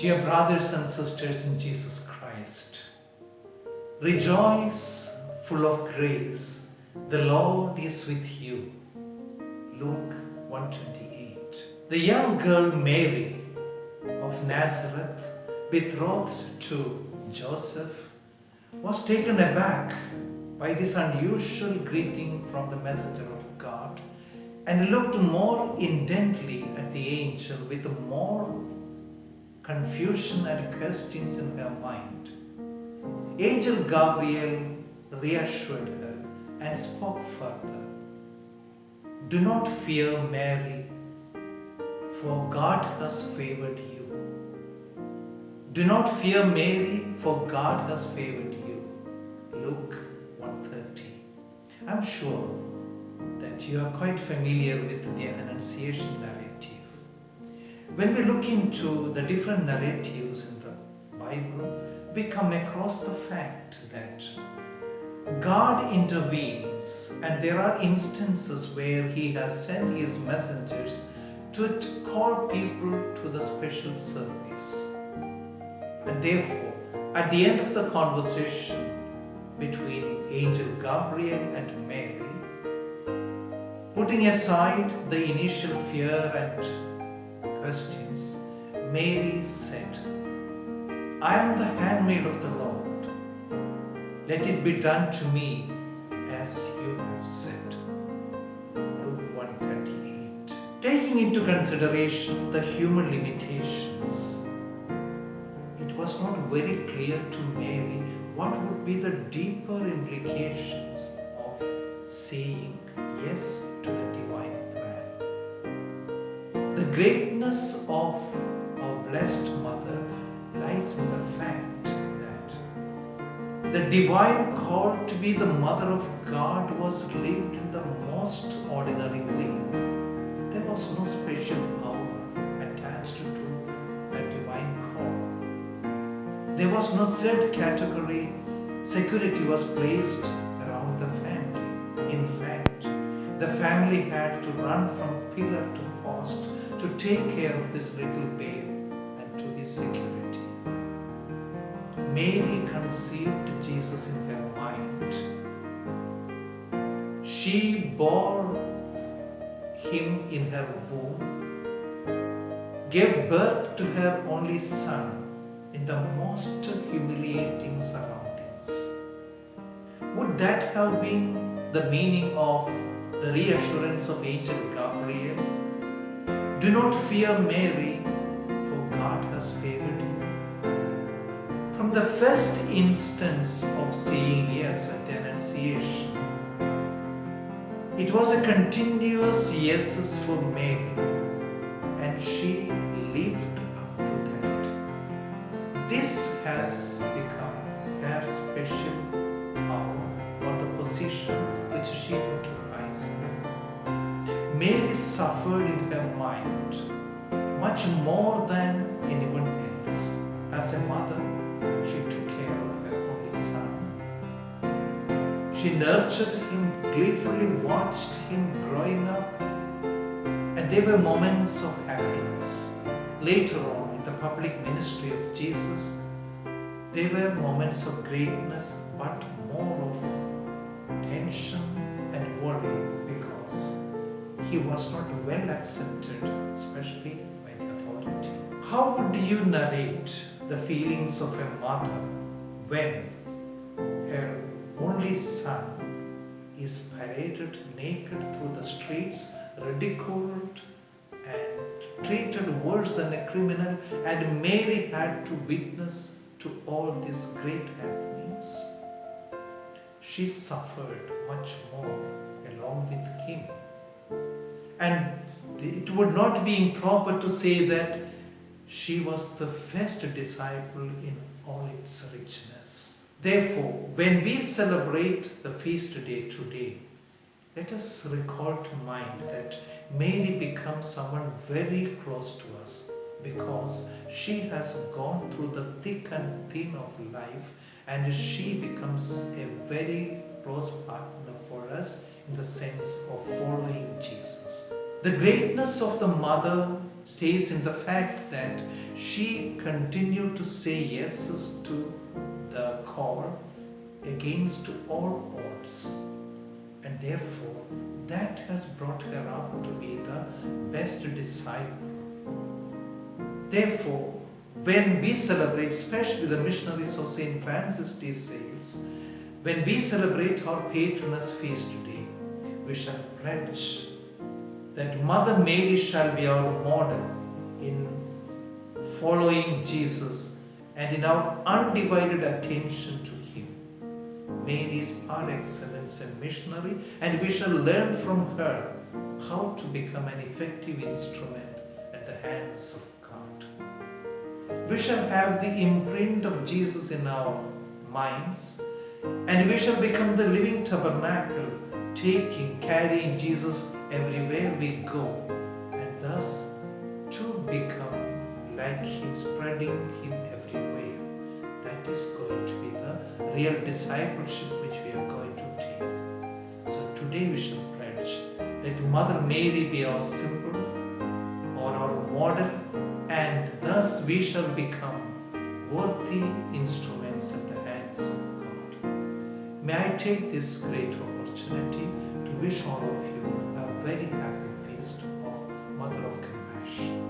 Dear brothers and sisters in Jesus Christ, rejoice, full of grace, the Lord is with you. Luke 1:28. The young girl Mary of Nazareth, betrothed to Joseph, was taken aback by this unusual greeting from the messenger of God and looked more intently at the angel with more confusion and questions in her mind. Angel Gabriel reassured her and spoke further. Do not fear, Mary, for God has favored you. Do not fear, Mary, for God has favored you. Luke 1:30. I'm sure that you are quite familiar with the Annunciation narrative. When we look into the different narratives in the Bible, we come across the fact that God intervenes, and there are instances where He has sent His messengers to call people to the special service. And therefore, at the end of the conversation between Angel Gabriel and Mary, putting aside the initial fear and questions, Mary said, I am the handmaid of the Lord. Let it be done to me as you have said. Luke 1:38. Taking into consideration the human limitations, it was not very clear to Mary what would be the deeper implications of saying yes to the divine plan. The greatness of our blessed mother lies in the fact that the divine call to be the mother of God was lived in the most ordinary way. There was no special aura attached to a divine call. There was no set category. Security was placed around the family. In fact, the family had to run from pillar to post to take care of this little babe and to his security. Mary conceived Jesus in her mind. She bore him in her womb, gave birth to her only son in the most humiliating surroundings. Would that have been the meaning of the reassurance of Angel Gabriel? Do not fear, Mary, for God has favored you. From the first instance of saying yes at the Annunciation, it was a continuous yeses for Mary, and she lived up to that. This has become her special power or the position which she occupies now. Mary suffered in her mind much more than anyone else. As a mother, she took care of her only son. She nurtured him, gleefully watched him growing up, and there were moments of happiness. Later on, in the public ministry of Jesus, there were moments of greatness, but more of tension and worry because he was not well accepted, especially by the authority. How would you narrate the feelings of a mother when her only son is paraded naked through the streets, ridiculed and treated worse than a criminal, and Mary had to witness to all these great happenings? She suffered much more along with him. And it would not be improper to say that she was the first disciple in all its richness. Therefore, when we celebrate the feast day today, let us recall to mind that Mary becomes someone very close to us because she has gone through the thick and thin of life, and she becomes a very close partner for us in the sense of following Jesus. The greatness of the mother stays in the fact that she continued to say yeses to the call against all odds. And therefore, that has brought her up to be the best disciple. Therefore, when we celebrate, especially the missionaries of St. Francis de Sales, when we celebrate our patroness feast today, we shall pledge that Mother Mary shall be our model in following Jesus and in our undivided attention to Him. Mary is par excellence a missionary, and we shall learn from her how to become an effective instrument at the hands of God. We shall have the imprint of Jesus in our minds, and we shall become the living tabernacle, carrying Jesus everywhere we go, and thus to become like Him, spreading Him everywhere. That is going to be the real discipleship which we are going to take. So today we shall pledge, let Mother Mary be our symbol or our model, and thus we shall become worthy instruments in the hands of God. May I take this great opportunity to wish all of you a very happy feast